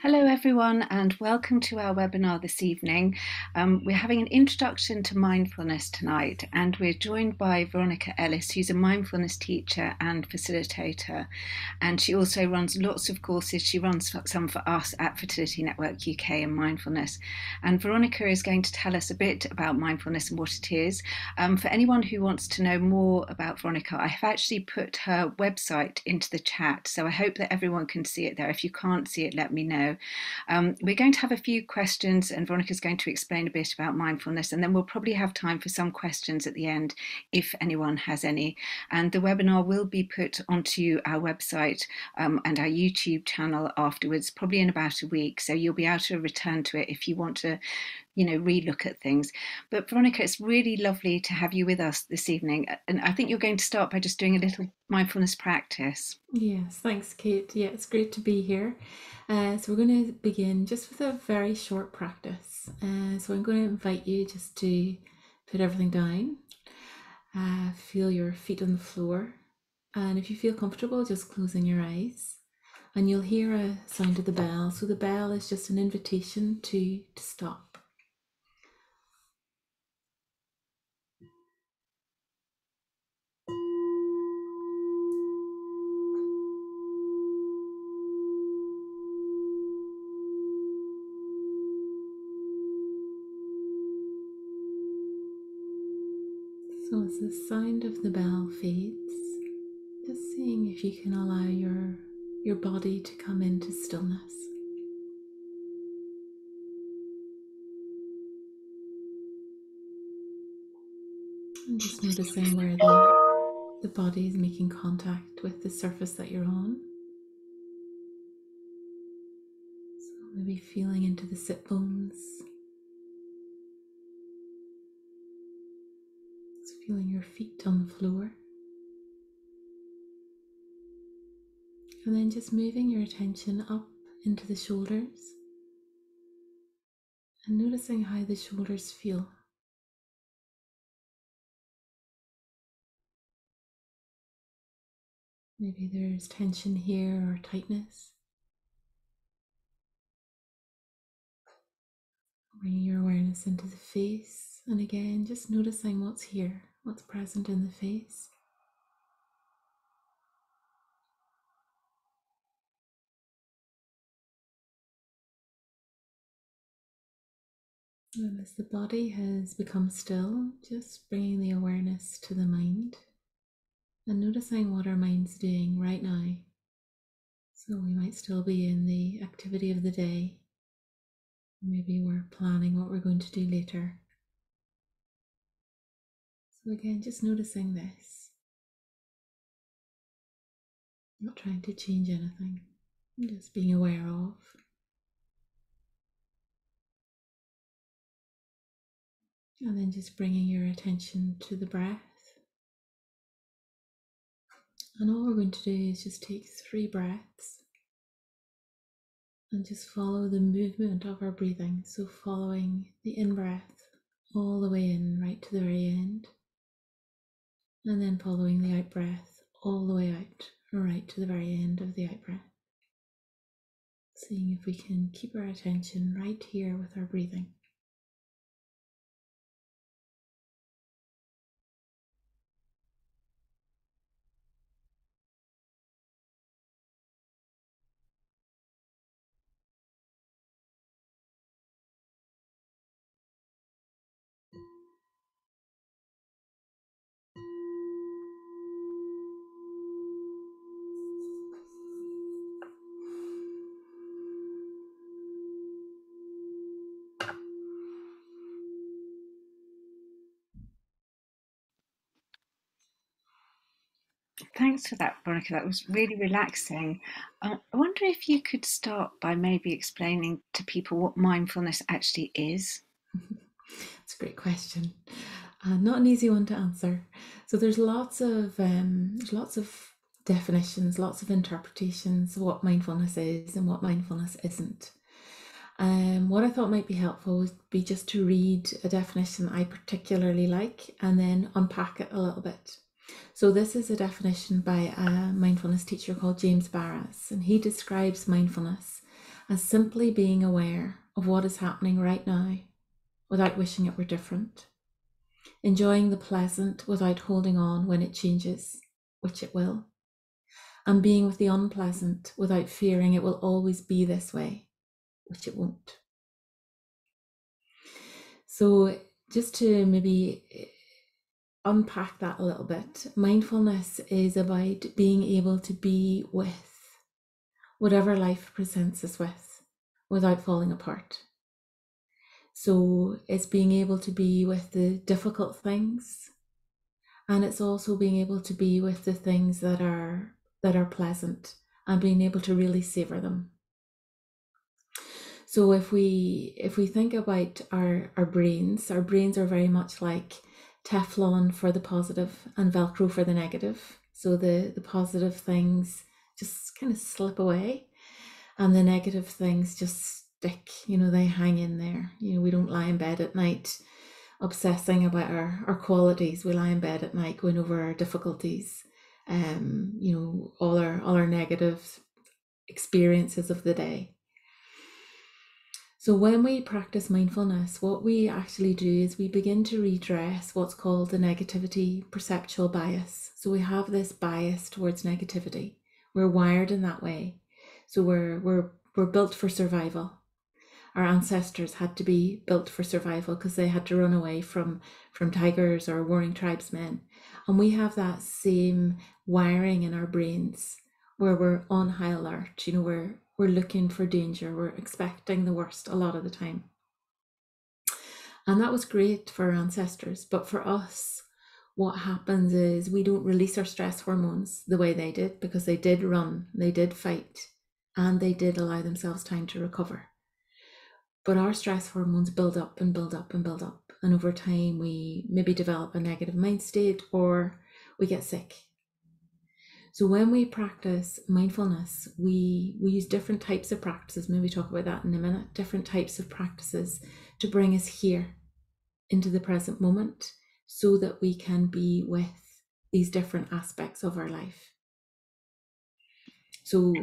Hello, everyone, and welcome to our webinar this evening. We're having an introduction to mindfulness tonight, and we're joined by Veronica Ellis, who's a mindfulness teacher and facilitator. And she also runs lots of courses. She runs some for us at Fertility Network UK and mindfulness. And Veronica is going to tell us a bit about mindfulness and what it is. For anyone who wants to know more about Veronica, I have actually put her website into the chat, so I hope that everyone can see it there. If you can't see it, let me know. We're going to have a few questions, and Veronica's going to explain a bit about mindfulness, and then we'll probably have time for some questions at the end if anyone has any. And the webinar will be put onto our website and our YouTube channel afterwards, probably in about a week. So you'll be able to return to it if you want to relook at things. But Veronica, it's really lovely to have you with us this evening. And I think you're going to start by just doing a little mindfulness practice. Yes, thanks, Kate. Yeah, it's great to be here. So we're going to begin just with a very short practice. So I'm going to invite you just to put everything down, feel your feet on the floor, and if you feel comfortable, just closing your eyes. And you'll hear a sound of the bell. So the bell is just an invitation to stop. So as the sound of the bell fades, just seeing if you can allow your body to come into stillness. And just noticing where the body is making contact with the surface that you're on. So maybe feeling into the sit bones. Just feeling your feet on the floor. And then just moving your attention up into the shoulders. And noticing how the shoulders feel. Maybe there's tension here or tightness. Bringing your awareness into the face, and again, just noticing what's here, what's present in the face. And as the body has become still, just bringing the awareness to the mind and noticing what our mind's doing right now. So we might still be in the activity of the day. Maybe we're planning what we're going to do later. So again, just noticing this. Not trying to change anything, just being aware of. And then just bringing your attention to the breath. And all we're going to do is just take 3 breaths and just follow the movement of our breathing. So following the in-breath all the way in, right to the very end. And then following the out-breath all the way out, right to the very end of the out-breath. Seeing if we can keep our attention right here with our breathing. Thanks for that, Veronica. That was really relaxing. I wonder if you could start by maybe explaining to people what mindfulness actually is. That's a great question. Not an easy one to answer. So there's lots of definitions, lots of interpretations of what mindfulness is and what mindfulness isn't. What I thought might be helpful would be just to read a definition I particularly like and then unpack it a little bit. So this is a definition by a mindfulness teacher called James Barras, and he describes mindfulness as simply being aware of what is happening right now without wishing it were different, enjoying the pleasant without holding on when it changes, which it will, and being with the unpleasant without fearing it will always be this way, which it won't. So just to maybe unpack that a little bit, mindfulness is about being able to be with whatever life presents us with without falling apart. So it's being able to be with the difficult things, and it's also being able to be with the things that are pleasant and being able to really savor them. So if we think about our brains are very much like Teflon for the positive and Velcro for the negative. So the positive things just kind of slip away, and the negative things just stick. They hang in there. We don't lie in bed at night obsessing about our qualities. We lie in bed at night going over our difficulties, all our negative experiences of the day. So when we practice mindfulness, what we actually do is we begin to redress what's called the negativity perceptual bias. So we have this bias towards negativity. We're wired in that way. So we're built for survival. Our ancestors had to be built for survival because they had to run away from tigers or warring tribesmen. And we have that same wiring in our brains where we're on high alert. We're looking for danger. We're expecting the worst a lot of the time. And that was great for our ancestors. But for us, what happens is we don't release our stress hormones the way they did, because they did run, they did fight, and they did allow themselves time to recover. But our stress hormones build up and build up and build up. And over time, we maybe develop a negative mind state or we get sick. So when we practice mindfulness, we use different types of practices. Maybe talk about that in a minute. Different types of practices to bring us here into the present moment so that we can be with these different aspects of our life. So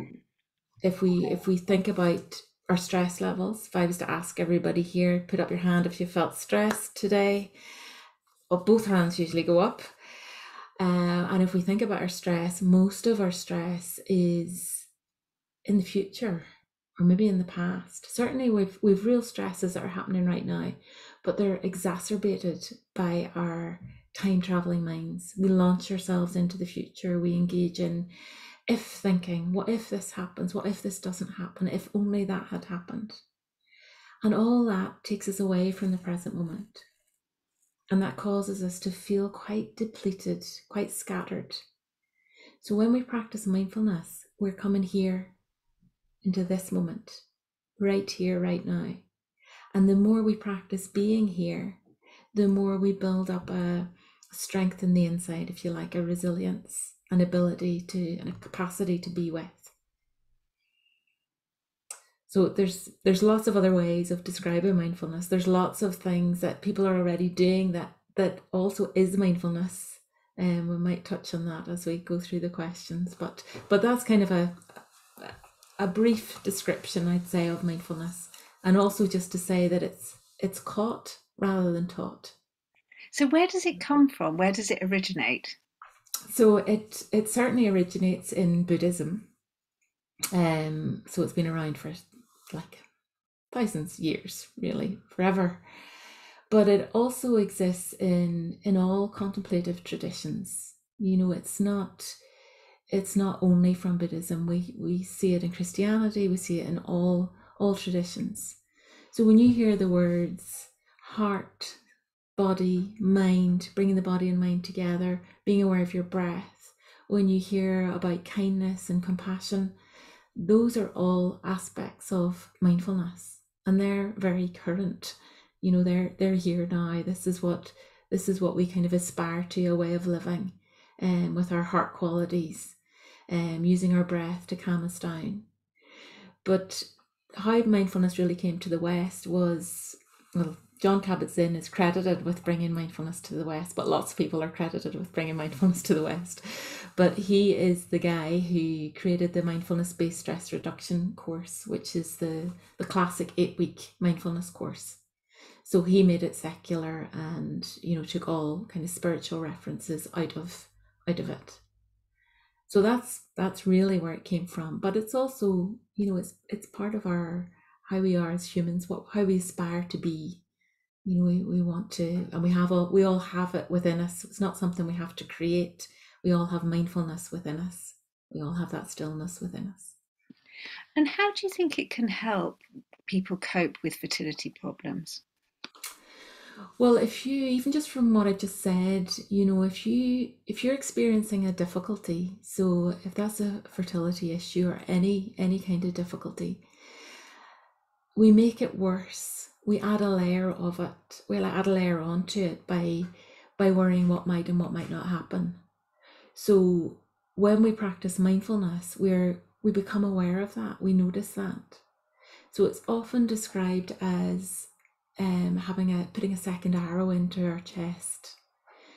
if we think about our stress levels, if I was to ask everybody here, put up your hand if you felt stressed today. Well, both hands usually go up. And if we think about our stress, most of our stress is in the future or maybe in the past. Certainly we've real stresses that are happening right now, but they're exacerbated by our time traveling minds. We launch ourselves into the future. We engage in if thinking. What if this happens? What if this doesn't happen? If only that had happened. And all that takes us away from the present moment. And that causes us to feel quite depleted, quite scattered. So when we practice mindfulness, we're coming here into this moment, right here, right now. And the more we practice being here, the more we build up a strength in the inside, if you like, a resilience, an ability to, and a capacity to be with. So there's lots of other ways of describing mindfulness. There's lots of things that people are already doing that also is mindfulness. And we might touch on that as we go through the questions. But that's kind of a brief description, I'd say, of mindfulness. And also just to say that it's caught rather than taught. So where does it come from? Where does it originate? So it certainly originates in Buddhism. So it's been around for like thousands of years, really, forever. But it also exists in all contemplative traditions. It's not only from Buddhism. We see it in Christianity. We see it in all traditions. So when you hear the words heart, body, mind, bringing the body and mind together, being aware of your breath, when you hear about kindness and compassion, those are all aspects of mindfulness, and they're very current. They're here now. This is what we kind of aspire to, a way of living, with our heart qualities, using our breath to calm us down. But how mindfulness really came to the West was, well, John Kabat-Zinn is credited with bringing mindfulness to the West, but lots of people are credited with bringing mindfulness to the West. But he is the guy who created the mindfulness-based stress reduction course, which is the classic 8-week mindfulness course. So he made it secular and, took all kind of spiritual references out of it. So that's really where it came from. But it's also, it's part of our how we are as humans, how we aspire to be. We want to, and we all have it within us. It's not something we have to create. We all have mindfulness within us. We all have that stillness within us. And how do you think it can help people cope with fertility problems? Well, if you, even just from what I just said, if you're experiencing a difficulty, so if that's a fertility issue or any kind of difficulty, we make it worse. We add a layer of it. We'll add a layer onto it by worrying what might and what might not happen. So when we practice mindfulness, we become aware of that. We notice that. So it's often described as putting a second arrow into our chest.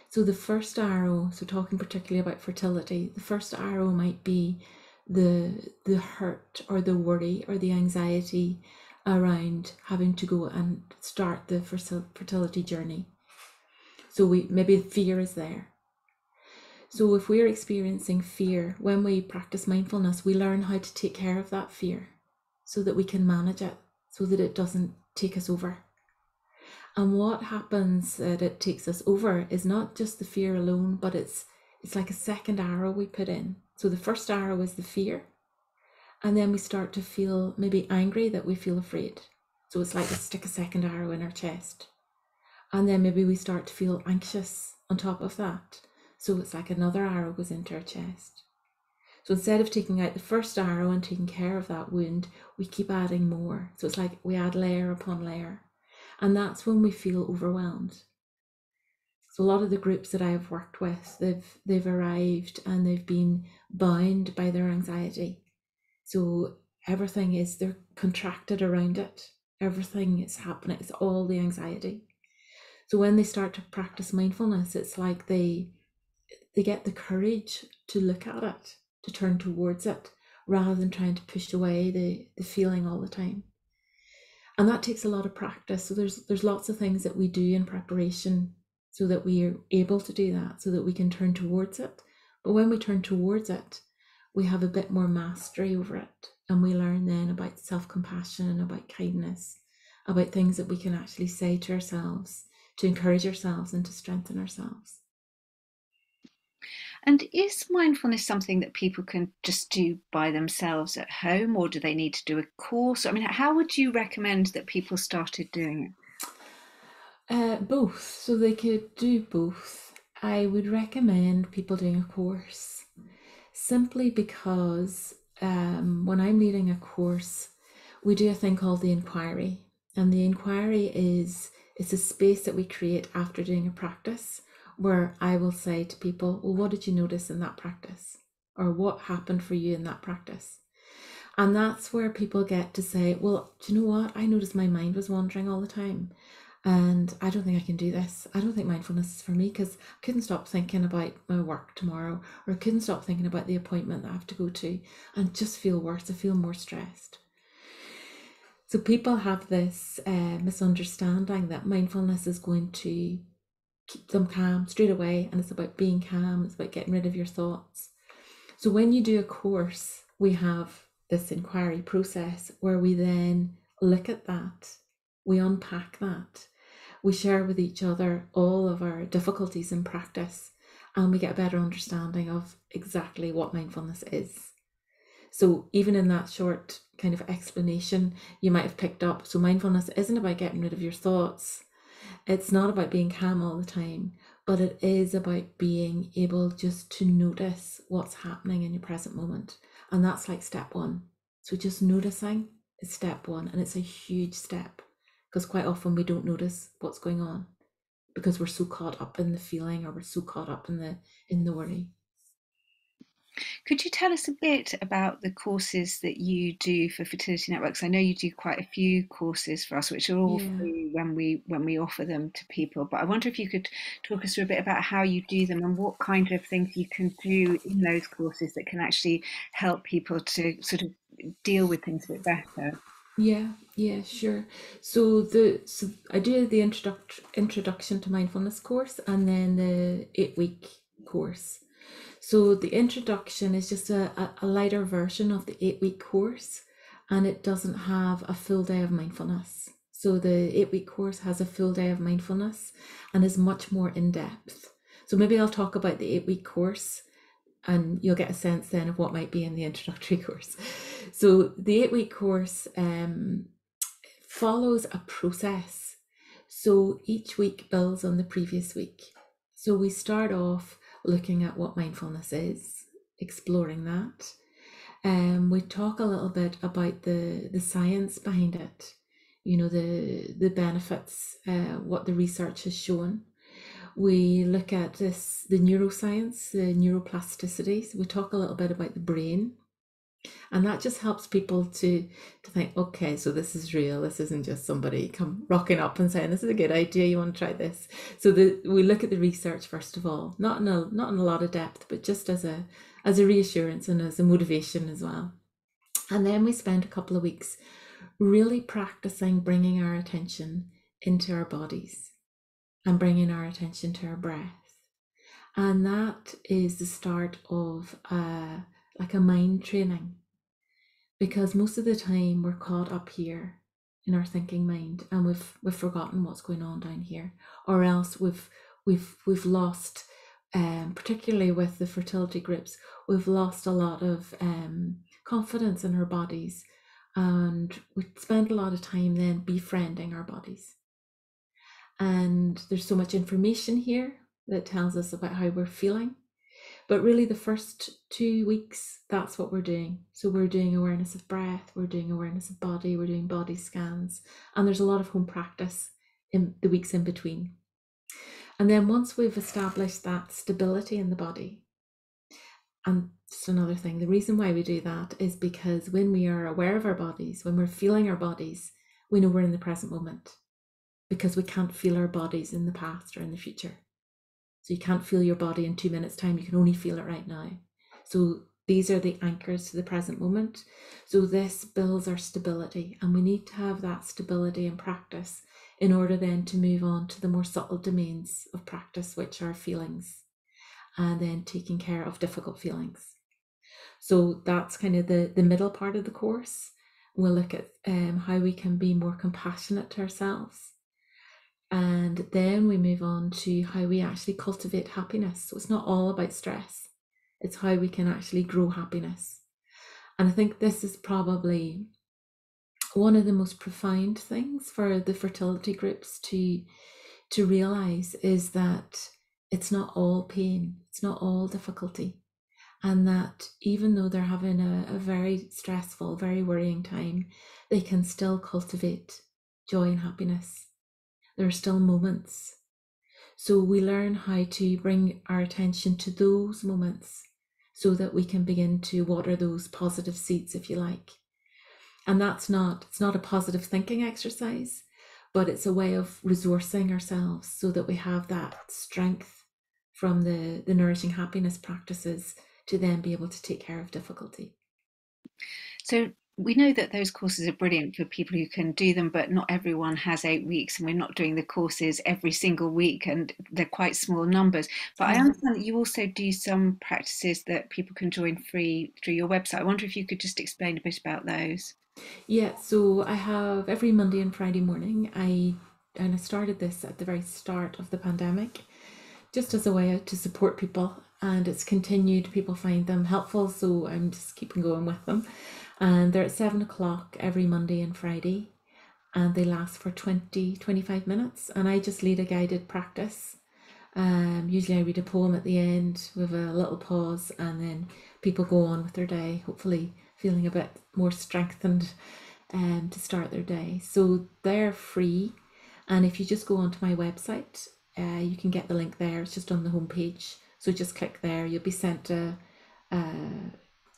So the first arrow, so talking particularly about fertility, the first arrow might be the hurt or the worry or the anxiety around having to go and start the fertility journey. So maybe fear is there. So if we're experiencing fear, when we practice mindfulness, we learn how to take care of that fear so that we can manage it, so that it doesn't take us over. And what happens that it takes us over is not just the fear alone, but it's like a second arrow we put in. So the first arrow is the fear. And then we start to feel maybe angry that we feel afraid. So it's like we stick a second arrow in our chest. And then maybe we start to feel anxious on top of that. So it's like another arrow goes into our chest. So instead of taking out the first arrow and taking care of that wound, we keep adding more. So it's like we add layer upon layer. And that's when we feel overwhelmed. So a lot of the groups that I've worked with, they've arrived and they've been bound by their anxiety. So they're contracted around it. Everything is happening. It's all the anxiety. So when they start to practice mindfulness, it's like they get the courage to look at it, to turn towards it, rather than trying to push away the feeling all the time. And that takes a lot of practice. So there's lots of things that we do in preparation so that we are able to do that, so that we can turn towards it. But when we turn towards it, we have a bit more mastery over it. And we learn then about self-compassion and about kindness, about things that we can actually say to ourselves to encourage ourselves and to strengthen ourselves. And is mindfulness something that people can just do by themselves at home, or do they need to do a course? I mean, how would you recommend that people started doing it? Both. So they could do both. I would recommend people doing a course simply because when I'm leading a course, we do a thing called the inquiry. And the inquiry it's a space that we create after doing a practice where I will say to people, well, what did you notice in that practice? Or what happened for you in that practice? And that's where people get to say, well, do you know what? I noticed my mind was wandering all the time. And I don't think I can do this. I don't think mindfulness is for me because I couldn't stop thinking about my work tomorrow, or I couldn't stop thinking about the appointment that I have to go to, and just feel worse. I feel more stressed. So people have this misunderstanding that mindfulness is going to keep them calm straight away, and it's about being calm, it's about getting rid of your thoughts. So when you do a course, we have this inquiry process where we then look at that, we unpack that, we share with each other all of our difficulties in practice, and we get a better understanding of exactly what mindfulness is. So even in that short kind of explanation, you might have picked up, so mindfulness isn't about getting rid of your thoughts. It's not about being calm all the time, but it is about being able just to notice what's happening in your present moment. And that's like step one. So just noticing is step one, and it's a huge step because quite often we don't notice what's going on because we're so caught up in the feeling, or we're so caught up in the worry. Could you tell us a bit about the courses that you do for Fertility Networks? I know you do quite a few courses for us, which are all Yeah. free when we offer them to people. But I wonder if you could talk us through a bit about how you do them and what kind of things you can do in those courses that can actually help people to sort of deal with things a bit better. Yeah, sure. So I do the introduction to mindfulness course and then the 8 week course. So the introduction is just a lighter version of the 8 week course, and it doesn't have a full day of mindfulness. So the 8 week course has a full day of mindfulness and is much more in depth. So maybe I'll talk about the 8 week course and you'll get a sense then of what might be in the introductory course. So the 8 week course follows a process. So each week builds on the previous week. So we start off looking at what mindfulness is, exploring that. We talk a little bit about the science behind it, the benefits, what the research has shown. We look at the neuroscience, the neuroplasticity. So we talk a little bit about the brain, and that just helps people to think, okay, so this is real. This isn't just somebody come rocking up and saying this is a good idea. You want to try this? So we look at the research first of all, not in a lot of depth, but just as a reassurance and as a motivation as well. And then we spend a couple of weeks really practicing bringing our attention into our bodies and bringing our attention to our breath. And that is the start of like a mind training, because most of the time we're caught up here in our thinking mind and we've forgotten what's going on down here, or else we've lost, particularly with the fertility groups, we've lost a lot of confidence in our bodies, and we spend a lot of time then befriending our bodies. And there's so much information here that tells us about how we're feeling. But really, the first 2 weeks, that's what we're doing. So we're doing awareness of breath, we're doing awareness of body, we're doing body scans, and there's a lot of home practice in the weeks in between. And then once we've established that stability in the body, and just another thing, the reason why we do that is because when we are aware of our bodies, when we're feeling our bodies, we know we're in the present moment, because we can't feel our bodies in the past or in the future. So you can't feel your body in 2 minutes' time, you can only feel it right now. So these are the anchors to the present moment. So this builds our stability, and we need to have that stability in practice in order then to move on to the more subtle domains of practice, which are feelings, and then taking care of difficult feelings. So that's kind of the middle part of the course. We'll look at how we can be more compassionate to ourselves. And then we move on to how we actually cultivate happiness. So it's not all about stress, it's how we can actually grow happiness. And I think this is probably one of the most profound things for the fertility groups to realize, is that it's not all pain, it's not all difficulty. And that even though they're having a very stressful, very worrying time, they can still cultivate joy and happiness. There are still moments. So we learn how to bring our attention to those moments so that we can begin to water those positive seeds, if you like. And it's not a positive thinking exercise, but it's a way of resourcing ourselves so that we have that strength from the nourishing happiness practices to then be able to take care of difficulty. So we know that those courses are brilliant for people who can do them, but not everyone has 8 weeks, and we're not doing the courses every single week, and they're quite small numbers. But I Yeah. understand that you also do some practices that people can join free through your website. I wonder if you could just explain a bit about those. Yeah, so I have every Monday and Friday morning. I started this at the very start of the pandemic, just as a way to support people, and it's continued. People find them helpful, so I'm just keeping going with them. And they're at 7 o'clock every Monday and Friday, and they last for 20-25 minutes. And I just lead a guided practice. Usually I read a poem at the end with a little pause, and then people go on with their day, hopefully feeling a bit more strengthened to start their day. So they're free. And if you just go onto my website, you can get the link there. It's just on the homepage. So just click there. You'll be sent a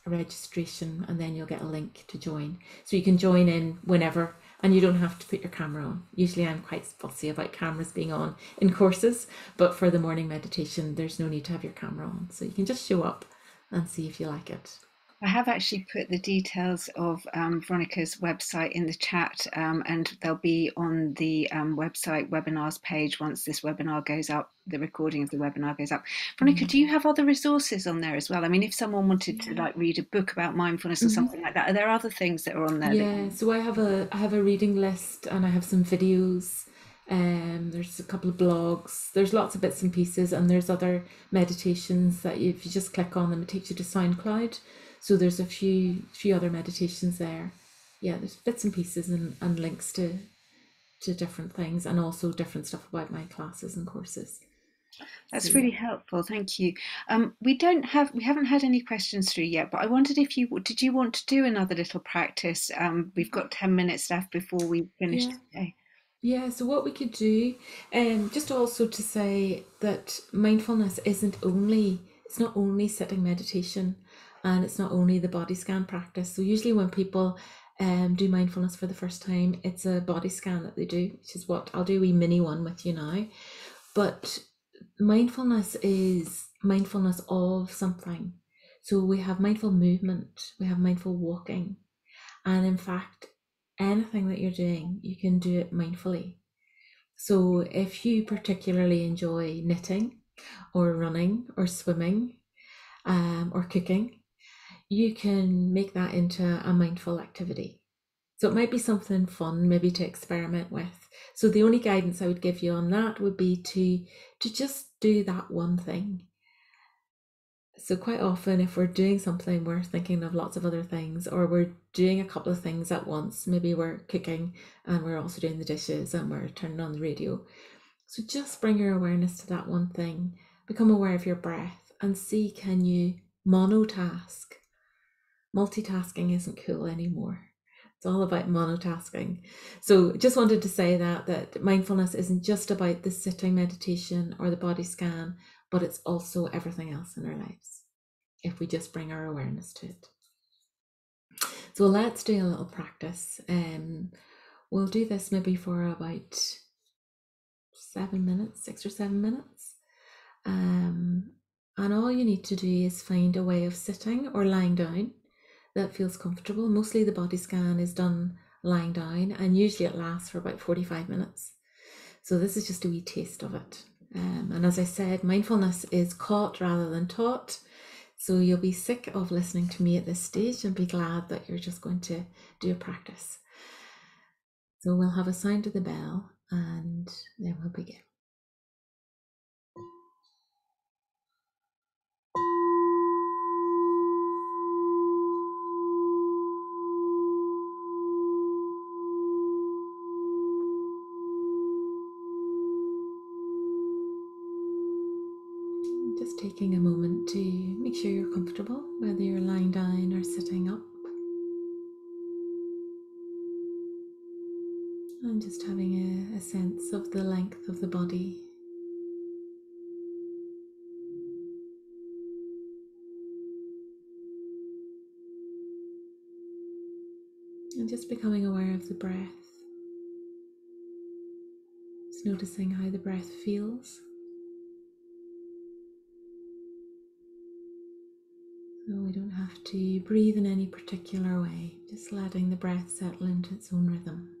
registration, and then you'll get a link to join. So you can join in whenever, and you don't have to put your camera on. Usually I'm quite fussy about cameras being on in courses, but for the morning meditation, there's no need to have your camera on. So you can just show up and see if you like it. I have actually put the details of Veronica's website in the chat, and they'll be on the website webinars page once this webinar goes up, the recording of the webinar goes up. Veronica, do you have other resources on there as well? I mean, if someone wanted to like read a book about mindfulness or something like that, are there other things that are on there? Yeah, so I have a reading list, and I have some videos. There's a couple of blogs. There's lots of bits and pieces, and there's other meditations that if you just click on them, it takes you to SoundCloud. So there's a few other meditations there. Yeah, there's bits and pieces and links to different things, and also different stuff about my classes and courses. So That's yeah. really helpful. Thank you. We haven't had any questions through yet, but I wondered if did you want to do another little practice? We've got 10 minutes left before we finish Yeah. today. Yeah, so what we could do, just also to say that mindfulness it's not only sitting meditation, and it's not only the body scan practice. So usually when people do mindfulness for the first time, it's a body scan that they do, which is what I'll do a wee mini one with you now. But mindfulness is mindfulness of something. So we have mindful movement, we have mindful walking, and in fact, anything that you're doing, you can do it mindfully. So if you particularly enjoy knitting or running or swimming or cooking, you can make that into a mindful activity. So it might be something fun, maybe to experiment with. So the only guidance I would give you on that would be to just do that one thing. So quite often, if we're doing something, we're thinking of lots of other things, or we're doing a couple of things at once. Maybe we're cooking and we're also doing the dishes and we're turning on the radio. So just bring your awareness to that one thing. Become aware of your breath and see, can you monotask? Multitasking isn't cool anymore. It's all about monotasking. So just wanted to say that mindfulness isn't just about the sitting meditation or the body scan, but it's also everything else in our lives, if we just bring our awareness to it. So let's do a little practice. We'll do this maybe for about 7 minutes, 6 or 7 minutes. And all you need to do is find a way of sitting or lying down that feels comfortable. Mostly the body scan is done lying down, and usually it lasts for about 45 minutes. So this is just a wee taste of it. And as I said, mindfulness is caught rather than taught. So you'll be sick of listening to me at this stage and be glad that you're just going to do a practice. So we'll have a sound of the bell and then we'll begin. Just taking a moment to make sure you're comfortable, whether you're lying down or sitting up. And just having a sense of the length of the body. And just becoming aware of the breath. Just noticing how the breath feels. So we don't have to breathe in any particular way, just letting the breath settle into its own rhythm.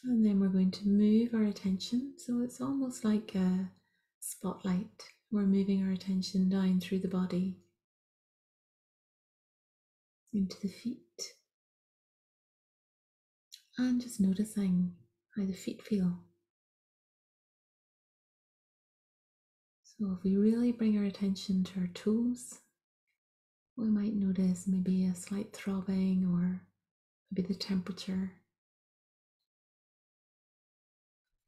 And then we're going to move our attention. So it's almost like a spotlight. We're moving our attention down through the body, into the feet, and just noticing how the feet feel. So if we really bring our attention to our toes, we might notice maybe a slight throbbing or maybe the temperature.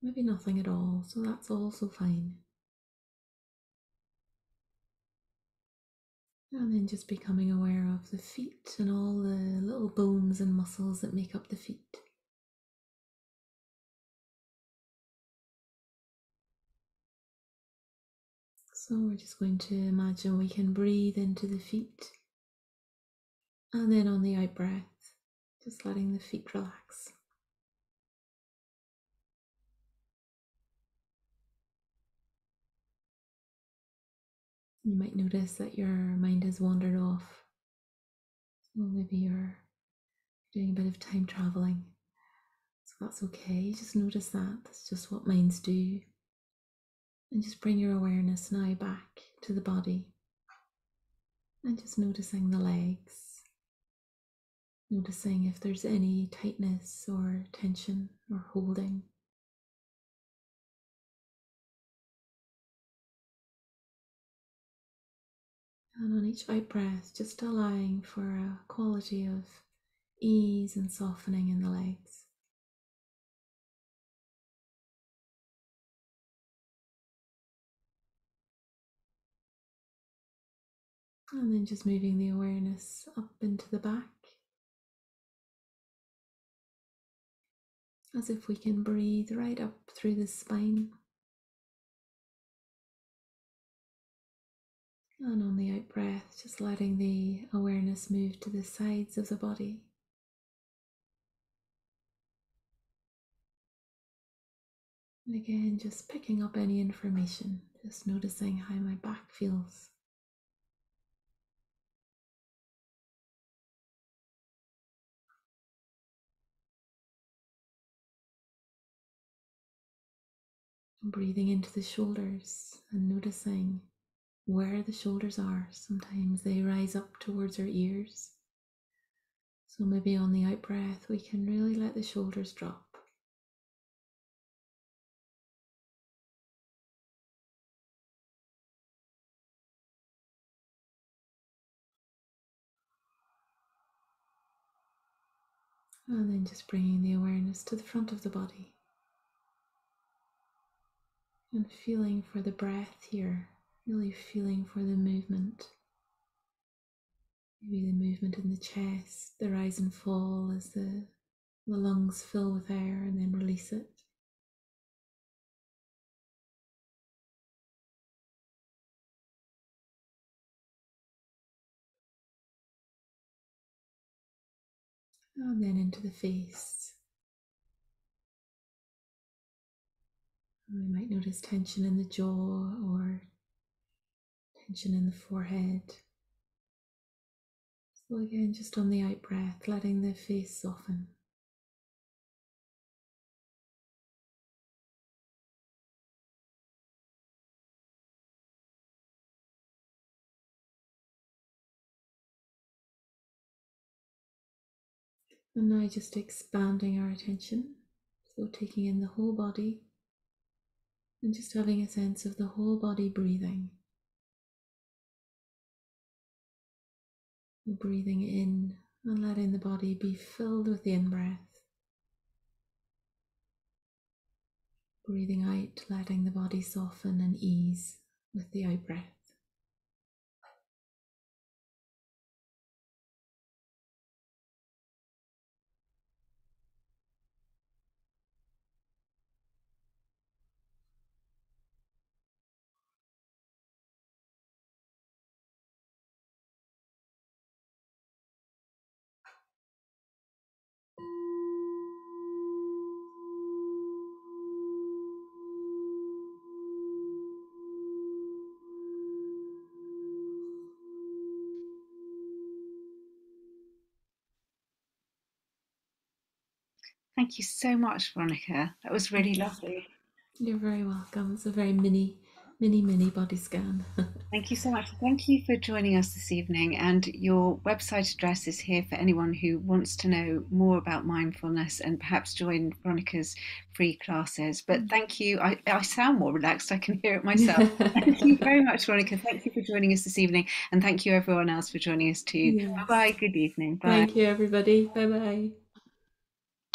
Maybe nothing at all, so that's also fine. And then just becoming aware of the feet and all the little bones and muscles that make up the feet. So we're just going to imagine we can breathe into the feet, and then on the out breath, just letting the feet relax. You might notice that your mind has wandered off. So maybe you're doing a bit of time traveling. So that's okay. Just notice that. That's just what minds do. And just bring your awareness now back to the body. And just noticing the legs. Noticing if there's any tightness or tension or holding. And on each out breath, just allowing for a quality of ease and softening in the legs. And then just moving the awareness up into the back, as if we can breathe right up through the spine. And on the out breath, just letting the awareness move to the sides of the body. And again, just picking up any information, just noticing how my back feels. And breathing into the shoulders and noticing where the shoulders are. Sometimes they rise up towards our ears. So maybe on the out breath, we can really let the shoulders drop. And then just bringing the awareness to the front of the body. And feeling for the breath here, really feeling for the movement. Maybe the movement in the chest, the rise and fall as the lungs fill with air and then release it. And then into the face. And we might notice tension in the jaw or tension in the forehead. So again, just on the out breath, letting the face soften. And now just expanding our attention. So taking in the whole body and just having a sense of the whole body breathing. Breathing in and letting the body be filled with the in-breath. Breathing out, letting the body soften and ease with the out-breath. Thank you so much, Veronica. That was really lovely. You're very welcome. It's a very mini body scan. Thank you so much. Thank you for joining us this evening. And your website address is here for anyone who wants to know more about mindfulness and perhaps join Veronica's free classes. But thank you. I sound more relaxed. I can hear it myself. Thank you very much, Veronica. Thank you for joining us this evening. And thank you, everyone else, for joining us too. Yes. Bye bye. Good evening. Bye. Thank you, everybody. Bye bye.